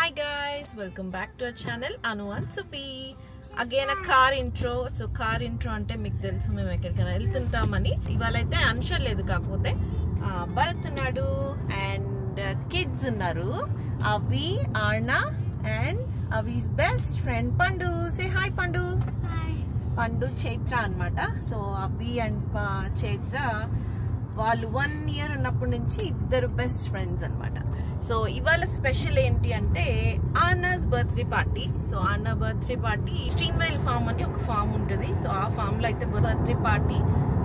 Hi guys, welcome back to our channel Anu and Supi. Again a car intro. So car intro ante meeku telusu mem ekkadikana veltuntamani. Ivalaithe Ansha ledu kakapothe Bharat unnadu and kids unnaru. Avi, Arna and Avi's best friend Pandu. Say hi Pandu. Hi. Pandu Chaitra anamata. So Avi and Chaitra వాళ్ళు 1 year ఉన్నప్పటి నుంచి ఇద్దరు best friends అన్నమాట. So ఇవాళ special ఏంటి అంటే ఆనాస్ birthday party. So ఆనా birthday party స్ట్రీమ్వైల్ form అని ఒక ఫామ్ ఉంటుంది. సో ఆ ఫామ్ లో అయితే బర్త్డే పార్టీ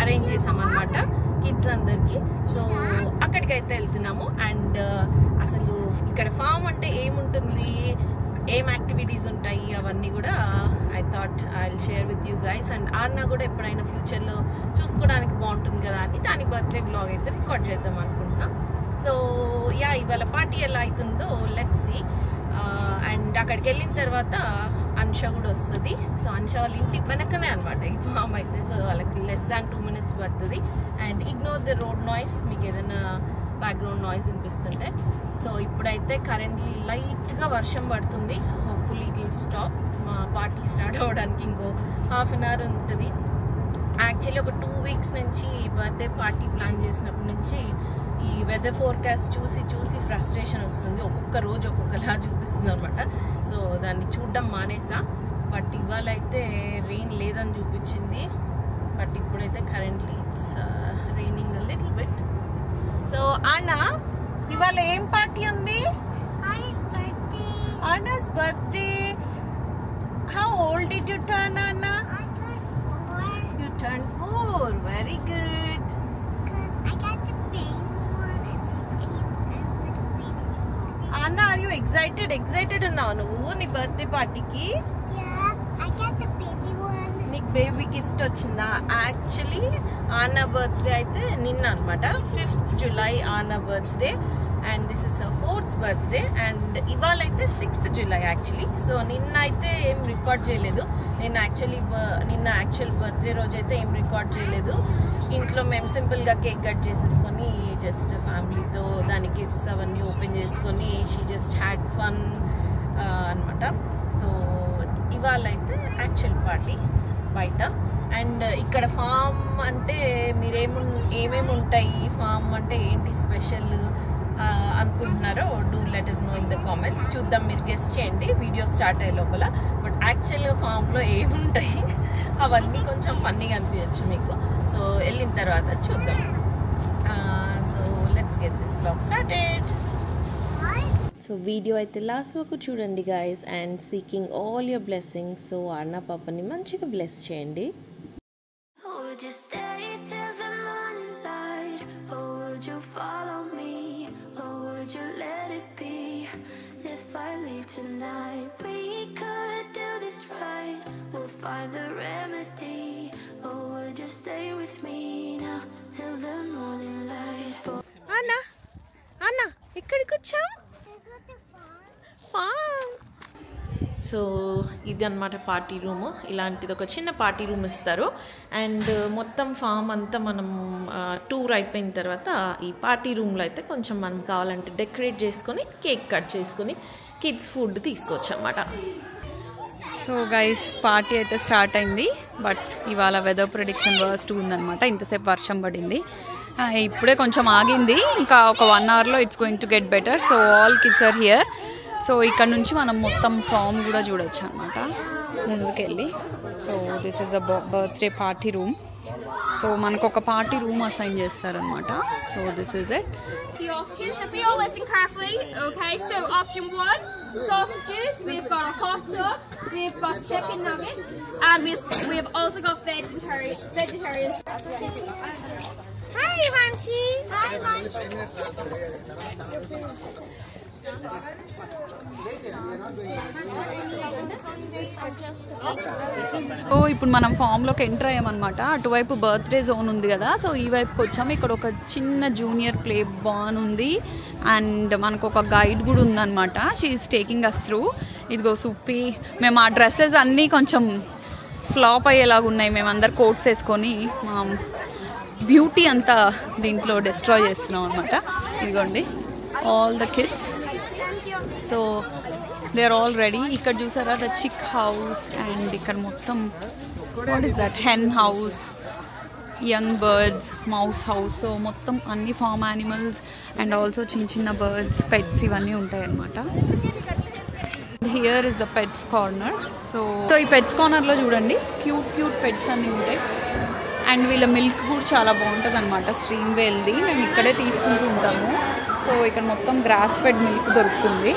అరేంజ్ చేసాం అనమాట కిడ్స్ అందరికి. సో అక్కడికైతే వెళ్తున్నాము. అండ్ అసలు ఇక్కడ ఫామ్ అంటే ఏముంటుంది, ఏం యాక్టివిటీస్ ఉంటాయి అవన్నీ కూడా I thought I will share with you guys. And Arna కూడా ఎప్పుడైనా ఫ్యూచర్లో చూసుకోవడానికి బాగుంటుంది కదా అని దాని బర్త్డే బ్లాగ్ అయితే రికార్డ్ చేద్దాం అనుకుంటున్నాం. సో యా, ఇవాళ పార్టీ ఎలా అవుతుందో లెట్స్ సీ. అండ్ అక్కడికి వెళ్ళిన తర్వాత అన్ష కూడా వస్తుంది. సో అన్ష వాళ్ళ ఇంటికి వెనకనే అనమాట ఈ ఫామ్ అయితే. సో వాళ్ళకి లెస్ దాన్ 2 minutes పడుతుంది. And ignore the road noise, మీకు ఏదైనా బ్యాక్గ్రౌండ్ నాయిస్ వినిపిస్తుంటే. సో ఇప్పుడైతే కరెంట్లీ లైట్గా వర్షం పడుతుంది. Hopefully it will stop. మా పార్టీ స్టార్ట్ అవ్వడానికి ఇంకో ½ an hour ఉంటుంది. యాక్చువల్లీ ఒక 2 weeks నుంచి బర్త్డే పార్టీ ప్లాన్ చేసినప్పటి నుంచి ఈ వెదర్ ఫోర్కాస్ట్ చూసి చూసి ఫ్రస్ట్రేషన్ వస్తుంది. ఒక్కొక్క రోజు ఒక్కొక్కలా చూపిస్తుంది అనమాట. సో దాన్ని చూడడం మానేసా. బట్ ఇవాళ అయితే రెయిన్ లేదని చూపించింది. బట్ ఇప్పుడైతే currently it's raining a little bit. So Ana, ఇవాళ ఏం పార్టీ ఉంది? Anna's birthday. How old did you turn, Anna? I turned 4. You turned 4. Very good. Because I got the baby one. It's and with the baby. Anna, are you excited? Excited ఉన్నావు నువ్వు నీ birthday పార్టీకి? Yeah, I got the baby one. నీకు baby gift వచ్చిందా? Actually ఆనా birthday అయితే నిన్న అనమాట. 5th July Ana birthday. And this is 4th birthday. And ఇవాళ అయితే 6th July యాక్చువల్లీ. సో నిన్న అయితే ఏం రికార్డ్ చేయలేదు. నిన్న యాక్చువల్ బర్త్డే రోజు అయితే ఏం రికార్డ్ చేయలేదు. ఇంట్లో మేము సింపుల్గా కేక్ కట్ చేసేసుకొని జస్ట్ ఫ్యామిలీతో దాని గిఫ్ట్స్ అవన్నీ ఓపెన్ చేసుకొని షీ జస్ట్ హ్యాడ్ ఫన్ అనమాట. సో ఇవాళ అయితే యాక్చువల్ పార్టీ బయట. అండ్ ఇక్కడ ఫామ్ అంటే ఏమేమి ఉంటాయి, ఫామ్ అంటే ఏంటి స్పెషల్ అనుకుంటున్నారో do let us know in the comments. చూద్దాం, మీరు గెస్ట్ చేయండి వీడియో స్టార్ట్ అయ్యే లోపల. బట్ యాక్చువల్గా ఫామ్లో ఏముంటాయి అవన్నీ కొంచెం ఫన్నీగా అనిపించచ్చు మీకు. సో వెళ్ళిన తర్వాత చూద్దాం. So let's get this blog started. So video అయితే లాస్ట్ వరకు చూడండి guys. And seeking all your blessings. So అన్న పాపని మంచిగా బ్లెస్ చేయండి. Tonight we could do this right. We'll find the remedy. Oh, would you stay with me now till the morning light? Anna, Anna, ఇక్కడికి వచ్చాం. So ఇది అనమాట party room. ఇలాంటిది ఒక చిన్న పార్టీ రూమ్ ఇస్తారు. అండ్ మొత్తం ఫామ్ అంతా మనం టూర్ అయిపోయిన తర్వాత ఈ పార్టీ రూమ్లో అయితే కొంచెం మనం కావాలంటే డెకరేట్ చేసుకొని కేక్ కట్ చేసుకొని కిడ్స్ ఫుడ్ తీసుకోవచ్చు అన్నమాట. సో గైస్, పార్టీ అయితే స్టార్ట్ అయింది. బట్ ఇవాళ వెదర్ ప్రెడిక్షన్ వర్స్ట్ ఉందన్నమాట. ఇంతసేపు వర్షం పడింది, ఇప్పుడే కొంచెం ఆగింది. ఇంకా ఒక 1 hourలో it's going to get better. So all kids are here. So ఇక్కడ నుంచి మనం మొత్తం ఫామ్ కూడా చూడొచ్చు అనమాట ముందుకెళ్ళి. So this is the birthday party room. సో మనకు ఒక పార్టీ రూమ్ అసైన్ చేస్తారనమాట. So this is it. The options, if we all listen carefully, okay, so option 1, sausages, we've got a hot dog, we've got chicken nuggets, and we've also got vegetarian stuff. Hi Vanshi. Hi, Vanshi. So ఇప్పుడు మనం ఫామ్లోకి enter అయ్యామన్నమాట. అటువైపు birthday zone ఉంది కదా, so ఈ వైపుకి వచ్చాము. ఇక్కడ ఒక చిన్న జూనియర్ ప్లే బాన్ ఉంది. అండ్ మనకు ఒక గైడ్ కూడా ఉందన్నమాట. She is taking us through. ఇదిగో సుప్పి. మేము ఆ డ్రెస్సెస్ అన్నీ కొంచెం ఫ్లాప్ అయ్యేలాగా ఉన్నాయి. మేమందరు కోట్స్ వేసుకొని మా బ్యూటీ అంతా దీంట్లో డిస్ట్రాయ్ చేస్తున్నాం అనమాట. ఇదిగోండి all the kids. So they are all ready. ఇక్కడ చూసారా ద చిక్ హౌస్ అండ్ ఇక్కడ మొత్తం what is that hen house, young birds, mouse house. So మొత్తం అన్ని ఫార్మ్ యానిమల్స్ అండ్ ఆల్సో చిన్న చిన్న బర్డ్స్, పెట్స్ ఇవన్నీ ఉంటాయి అన్నమాట. Here is the pets corner. So ఈ పెట్స్ కార్నర్లో చూడండి క్యూట్ క్యూట్ పెట్స్ అన్నీ ఉంటాయి. అండ్ వీళ్ళ మిల్క్ కూడా చాలా బాగుంటుంది అనమాట. స్ట్రీమ్ వేల్ది మేము ఇక్కడే తీసుకుంటూ ఉంటాము. సో ఇక్కడ మొత్తం గ్రాస్ ఫెడ్ మిల్క్ దొరుకుతుంది.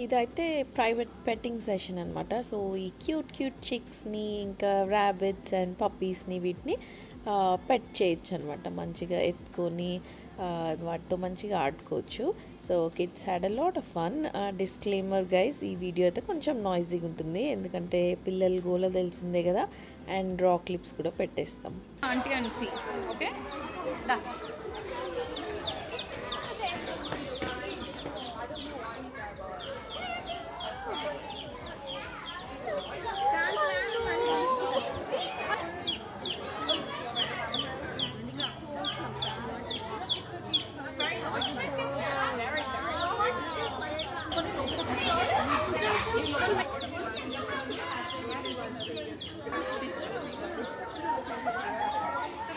ఇదైతే ప్రైవేట్ పెట్టింగ్ సెషన్ అనమాట. సో ఈ క్యూట్ క్యూట్ చిక్స్ని ఇంకా ర్యాబిట్స్ అండ్ పప్పీస్ని వీటిని పెట్ చేయొచ్చు అనమాట. మంచిగా ఎత్తుకొని వాటితో మంచిగా ఆడుకోవచ్చు. So kids had a lot of fun. Disclaimer guys, ఈ వీడియో అయితే కొంచెం నాయిజీగా ఉంటుంది ఎందుకంటే పిల్లలు గోల తెలిసిందే కదా. అండ్ రా క్లిప్స్ కూడా పెట్టేస్తాం. Aunty and see okay.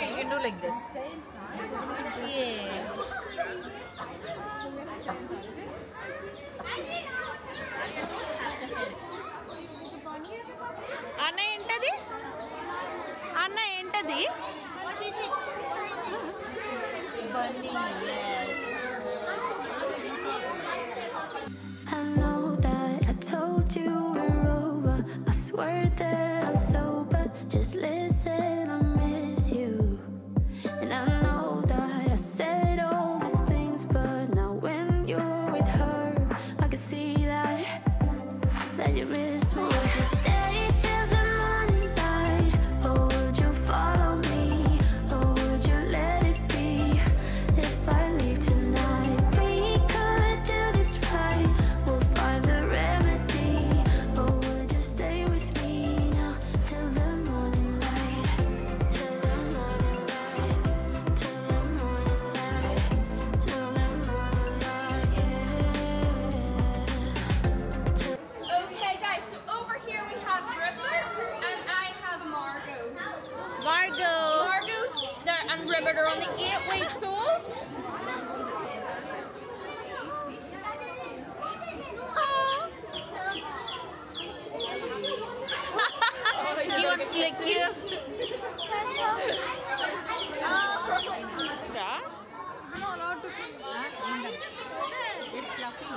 You can do like this. Yeah. అన్న ఏంటది? అన్న ఏంటది? I know that I told you we're over. I swear that I'm sober. Just listen, I miss you. And I know that I said all these things, but now when you're with her, I can see that you miss me. Would you stay till the morning light, or would you follow me, or would you let it be? If I leave tonight, we could do this right. We'll find the remedy, or would you stay with me now till the morning light, till the morning light, till the morning light, till the morning light, yeah. Okay, guys, so over here we have Ripper and I have Margot. Margot's there and Ripper are only 8 weeks old. He wants to lick you. It's fluffy.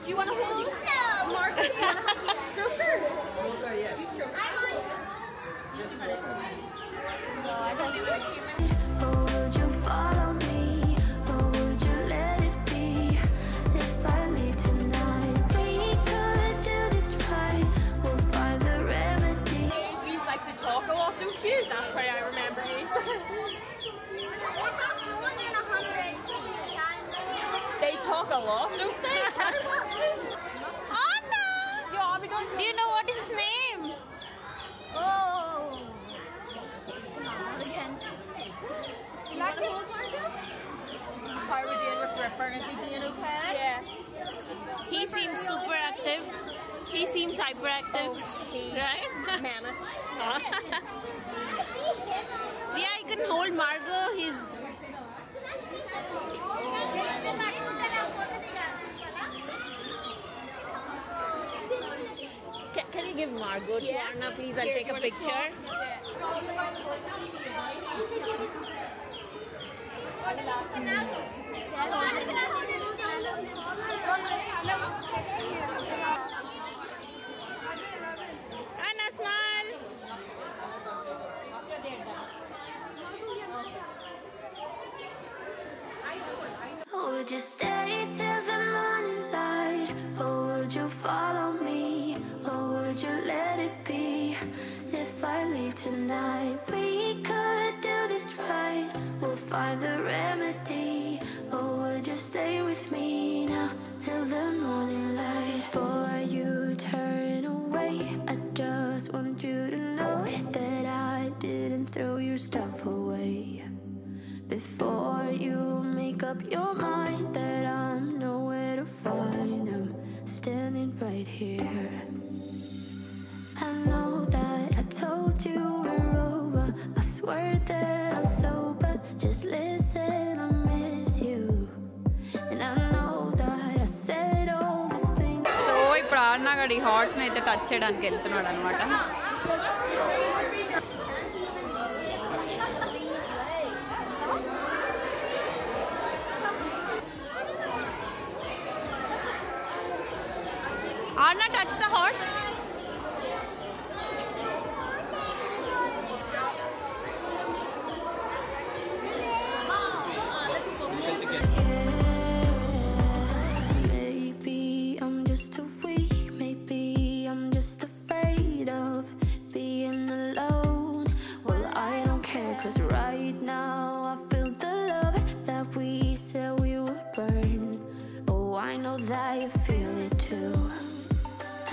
Do you want to hold Margot? Do you want to stroke her? Or would you follow me, or would you let it be? If I leave tonight, we could do this right. We'll find the remedy. You like to talk a lot, don't you? That's why I remember you. They talk a lot, don't they? Chatterboxes? Anna! Yeah, because Do you know what is his name? you like to hold Margot? How are we doing with Ripper? Is he doing okay? Yeah. He seems super active. He seems hyperactive. He's Right? menace. Yeah, you can hold Margot. He's Can you give Margot to Anna, please? I'll Here, take do you a want a picture. Anna, smile. Would you stay till the morning light, or would you follow me, or would you let it be? If I leave tonight, we could do this right. We'll find the remedy, till the morning light. Before you turn away, I just want you to know that I didn't throw your stuff away. Before you make up your mind that I'm nowhere to find, I'm standing right here. I know that I told you we're over, I swear that I'm sober. Just listen, I miss you. And I know that I said all these things. So ఇప్పుడు ఆర్నాగడి హార్ట్స్ని అయితే touch చేయడానికి వెళ్తున్నాడు అనమాట. Arna, touch the horse. Maybe I'm just too weak, maybe I'm just afraid of being alone. Well, I don't care, 'cause right now I feel the love that we said we would burn. Oh, I know that you feel it too.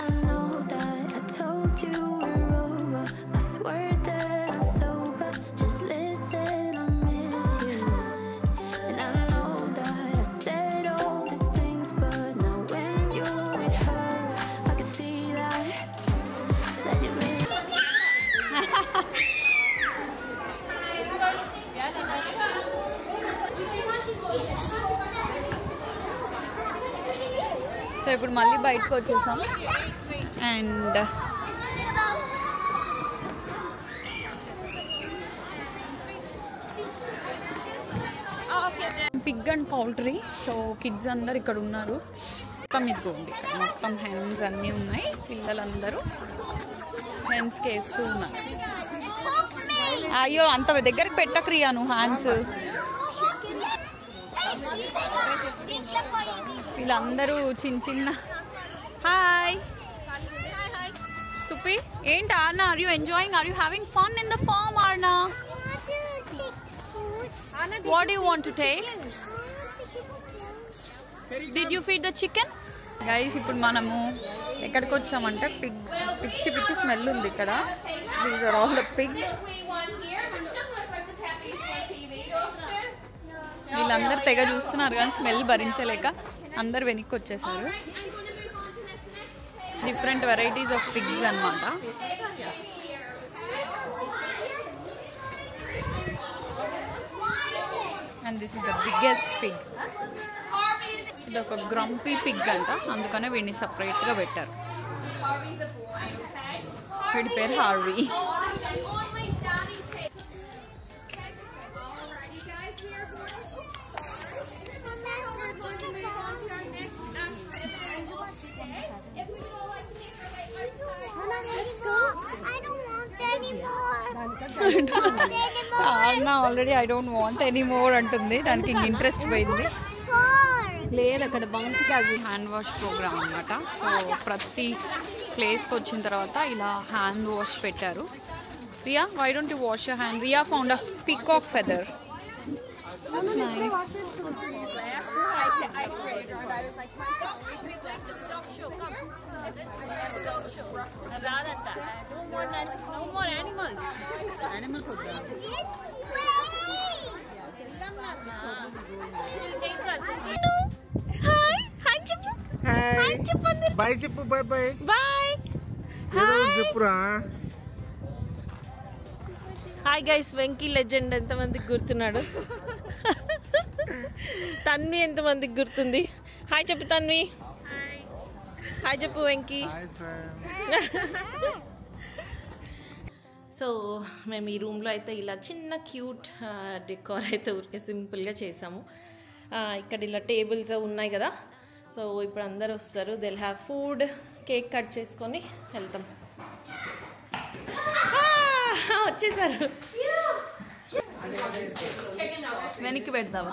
I know that I told you we're over, I swear that I'm sober. Just listen, I miss you. And I know that I said all these things, but now when you're with her, I can see that you really. So ఇప్పుడు మళ్ళీ బయటకు వచ్చేసాం and Pig and poultry. So kids అందరు ఇక్కడ ఉన్నారు. మొత్తం ఇదిగోండి, మొత్తం హెన్స్ అన్నీ ఉన్నాయి. పిల్లలందరూ హెన్స్కి వేస్తూ ఉన్నారు. అయ్యో అంత దగ్గరికి పెట్టక్రియా నువ్వు హ్యాండ్స్. వీళ్ళందరూ చిన్న చిన్న. హాయ్ సుపి, ఏంటి Arna, are you enjoying, are you having fun in the farm Arna? What do you want to take? Did you feed the chicken? Guys, ఇప్పుడు మనము ఎక్కడికి వచ్చామంటే పిగ్స్, పిచ్చి పిచ్చి స్మెల్ ఉంది ఇక్కడ. These are all the pigs. వీళ్ళందరూ తెగ చూస్తున్నారు కానీ స్మెల్ భరించలేక అందరు వెనక్కి వచ్చేసారు. డిఫరెంట్ వెరైటీస్ ఆఫ్ పిగ్స్ అన్నమాట. And this is the biggest Pig. ఇది ఒక గ్రంపీ పిగ్ అంట, అందుకనే వీడిని సపరేట్గా పెట్టారు. వీడి పేరు Harvey. Already I don't want any more అంటుంది. దానికి ఇంట్రెస్ట్ పోయింది. లేదు అక్కడ బౌన్స్ హ్యాండ్ వాష్ ప్రోగ్రామ్ అనమాట. సో ప్రతి ప్లేస్కి వచ్చిన తర్వాత ఇలా హ్యాండ్ వాష్ పెట్టారు. Riya, why don't you wash your hand? Riya found a peacock feather. That's nice. No more animals. Animals are there. Hi. Hi, Chippu. Hi, Chippu. Bye, Chippu. Bye, bye. Bye. Hi guys, Venky legend ఎంతమందికి గుర్తున్నాడు? తన్వి ఎంతమందికి గుర్తుంది? Hi చెప్పు Tanvi. Hi చెప్పు Venky. So మేము ఈ రూమ్లో అయితే ఇలా చిన్న క్యూట్ డెకోర్ అయితే ఊరికే సింపుల్గా చేసాము. ఇక్కడ ఇలా టేబుల్స్ ఉన్నాయి కదా. సో ఇప్పుడు అందరు వస్తారు, they'll have food, cake cut చేసుకొని వెళ్తాం. వచ్చేసారు. వెనక్కి పెడతావా?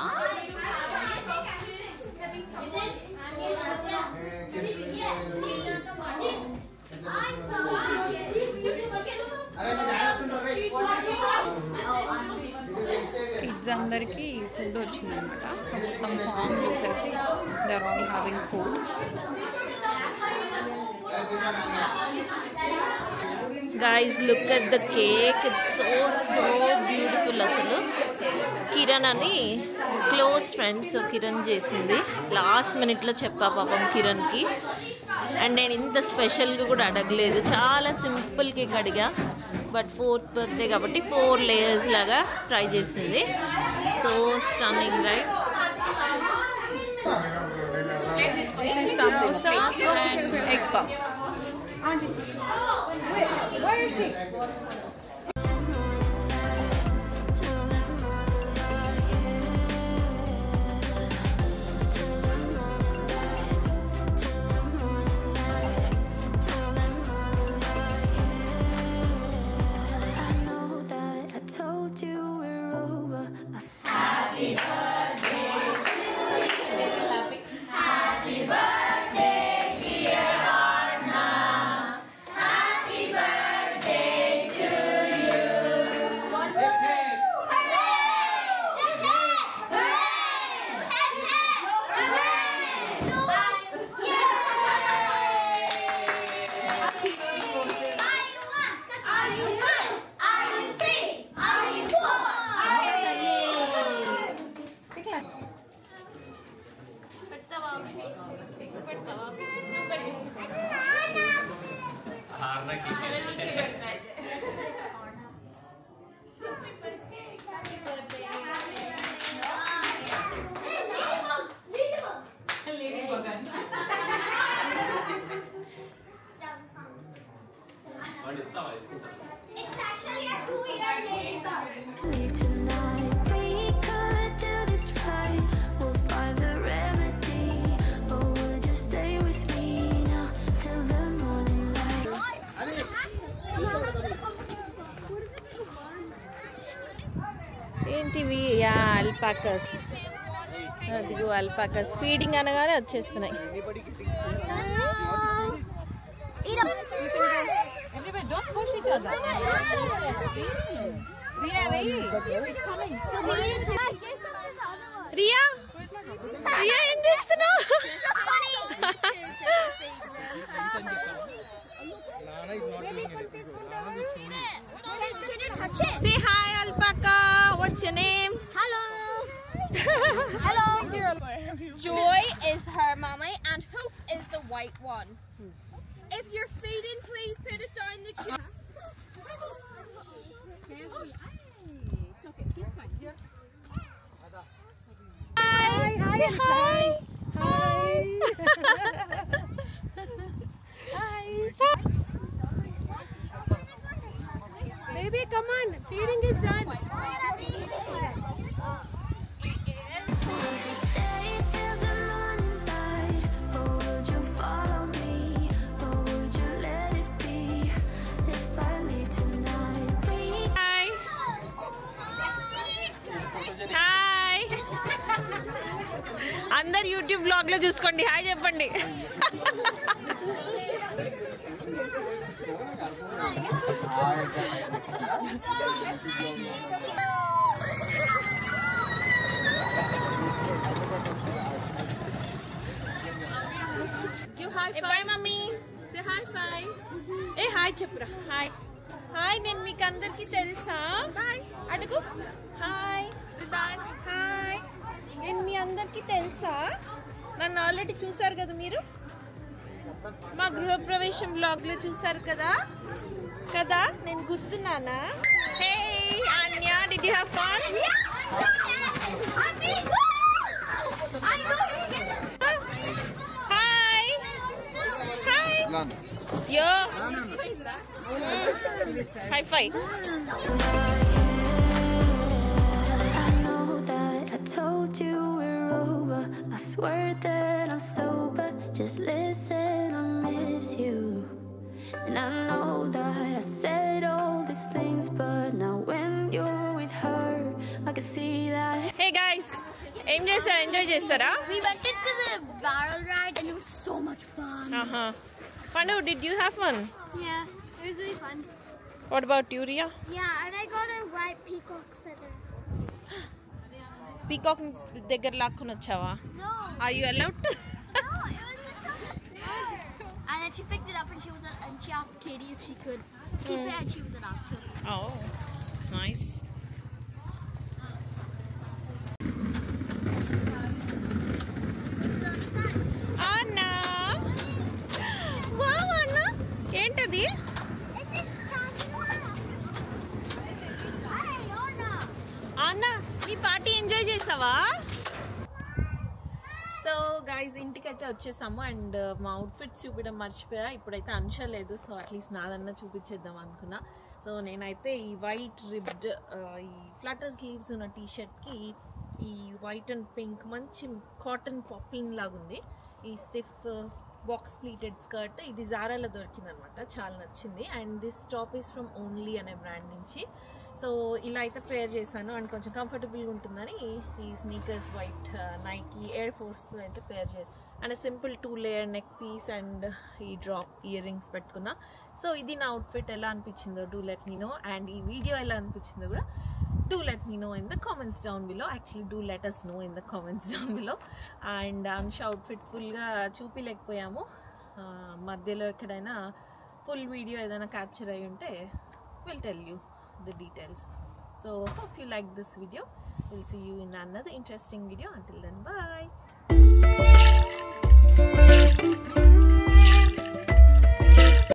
కిడ్స్ కిడ్స్ అందరికీ ఫుడ్ వచ్చిందనమాట. సో మొత్తం ఫామ్ చూసేసి they are all having food. Guys look at the cake, it's so beautiful. అసలు కిరణ్ అని క్లోజ్ ఫ్రెండ్స్ కిరణ్ చేసింది. లాస్ట్ మినిట్లో చెప్పా పాపం కిరణ్కి. అండ్ నేను ఇంత స్పెషల్గా కూడా అడగలేదు, చాలా సింపుల్ కేక్ అడిగా. బట్ 4th బర్త్డే కాబట్టి 4 లేయర్స్ లాగా ట్రై చేసింది. So stunning right. Samosa and egg puff. Where is she? It's actually a 2-year ladybug. Leave tonight. We could do this right. We'll find the remedy. Or would you stay with me now till the morning light? ఏంటివి? Yeah అల్పాకస్. అదిగో అల్పాకస్ feeding అనగానే వచ్చేస్తున్నాయి. Don't push each other. Riya, wait. It's coming. Riya? Riya, ఏం చేస్తున్నావు? So funny. Can you touch it? Say hi, alpaca. What's your name? Hello. Hello. Joy is her mummy and Hope is the white one. If you're feeding, please put it down the tube. Hi. Say hi. Hi. Hi. Baby, come on. Feeding is done. Would you stay till the morning light? Or would you follow me? Or would you let it be? If I leave tonight, we Hi. Hi. అందరు YouTube blog లో చూసుకోండి. Hi చెప్పండి. Bye mummy. Say hi ఫై. ఏ hi చెప్పురా. Hi hi. నేను మీకు అందరికి తెలుసా? అడుగు. Hi hi. నేను మీ అందరికి తెలుసా? నన్ను ఆల్రెడీ చూసారు కదా మీరు, మా గృహప్రవేశం బ్లాగ్ లో చూసారు కదా కదా నేను గుర్తున్నానా? Hey Anya, did you have fun? Hi hi. Yo high five. I know that I told you we're over. I swear that I'm sober. Just listen, I miss you. And I know that I said all these things, but now when you're with her, I can see that. Hey guys, ఏం చేస్తారు? Enjoy చేస్తారా? We went into the barrel ride and it was so much fun. Panu, did you have fun? Yeah, it was really fun. What about you, Riya? Yeah, and I got a white peacock feather. Peacock దగ్గర లాక్కుని వచ్చావా? No. Are you allowed to? No, it was just on the floor. And then she picked it up and she asked Katie if she could keep it, and she was allowed to. Oh, it's nice. Anna, wow, Anna, ఏంటది? This is chocolate. Hey, Anna. అన్నా నీ party enjoy చేసావా? So guys ఇంటికైతే వచ్చేసాము and మా outfit చూపించడం మర్చిపోయా. ఇప్పుడైతే అంశ లేదు, సో అట్లీస్ట్ నాదన్నా చూపించేద్దాం అనుకున్నా. సో నేనైతే ఈ వైట్ రిబ్డ్ ఈ ఫ్లటర్ స్లీవ్స్ ఉన్న టీషర్ట్కి ఈ వైట్ అండ్ పింక్ మంచి కాటన్ పాప్లిన్ లాగా ఉంది. ఈ స్టిఫ్ బాక్స్ ప్లీటెడ్ స్కర్ట్ ఇది జారాలో దొరికింది అనమాట, చాలా నచ్చింది. And this top is from Only అనే బ్రాండ్ నుంచి. సో ఇలా అయితే పేర్ చేశాను అండ్ కొంచెం కంఫర్టబుల్గా ఉంటుందని ఈ స్నీకర్స్ వైట్ నైకీ ఎయిర్ ఫోర్స్తో అయితే పేర్ చేశాను. And simple 2 layer neck piece and ఈ డ్రాప్ ఇయర్ రింగ్స్ పెట్టుకున్నా. సో ఇది నా అవుట్ఫిట్ ఎలా అనిపించిందో do let me know, and ఈ వీడియో ఎలా అనిపించిందో కూడా do let me know in the comments down below. Actually do let us know in the comments down below. And Ansha outfit full ga చూపిలేకపోయాము, మధ్యలో ఎక్కడైనా full video ఏదైనా capture అయ్యి ఉంటే we'll tell you the details. So hope you like this video. We'll see you in another interesting video. Until then, bye.